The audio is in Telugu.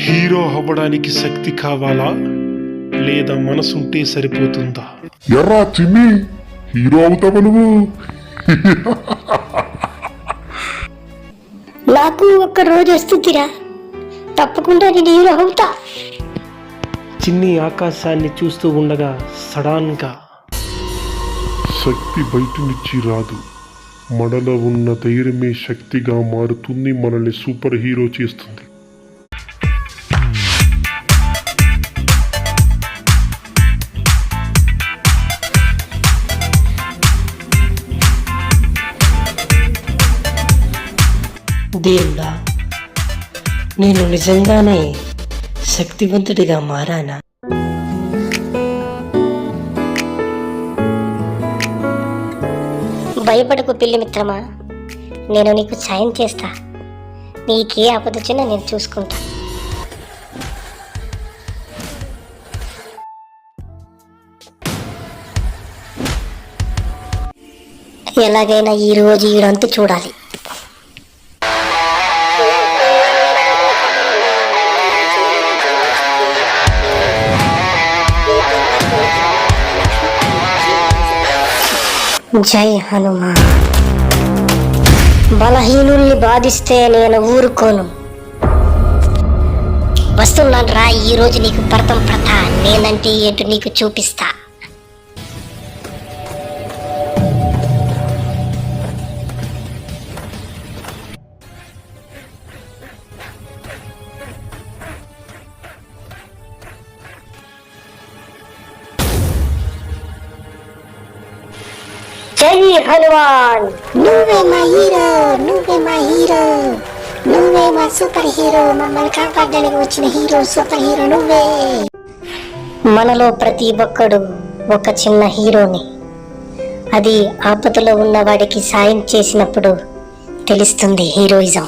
హీరో అవ్వడానికి శక్తి కావాలా లేదా మనసుంటే సరిపోతుందా? ఎర్రా చిన్ని, హీరో అవుతావా నువ్వు? నాకు ఒక్క రోజు వస్తుందిరా, తప్పకుండా నేను హీరో అవుతా. చిన్ని ఆకాశాన్ని చూస్తూ ఉండగా సడన్గా శక్తి బయట నుంచి రాదు, మనలో ఉన్న ధైర్యమే శక్తిగా మారుతుంది, మనల్ని సూపర్ హీరో చేస్తుంది. దేవుడా, నేను నిజంగానే శక్తివంతుడిగా మారానా? భయపడకు పిల్లి మిత్రమా, నేను నీకు సాయం చేస్తా. నీకే ఆపద వచ్చినా నేను చూసుకుంటా. ఎలాగైనా ఈ రోజు ఈడంతా చూడాలి. జై హనుమాన్. బలహీనుల్ని బాధిస్తే నేను ఊరుకోను. వస్తున్నాను రా, ఈరోజు నీకు భరతం ప్రథ నేనంటే ఏంటో నీకు చూపిస్తా. జై హనుమాన్. నువ్వే మా హీరో, నువ్వే మా హీరో, నువ్వే మా సూపర్ హీరో. మమ్మల్ని కాపాడడానికి వచ్చిన హీరో, సూపర్ హీరో నువ్వే. మనలో ప్రతి ఒక్కడు ఒక చిన్న హీరోని. అది ఆపదలో ఉన్న వాడికి సాయం చేసినప్పుడు తెలుస్తుంది హీరోయిజం.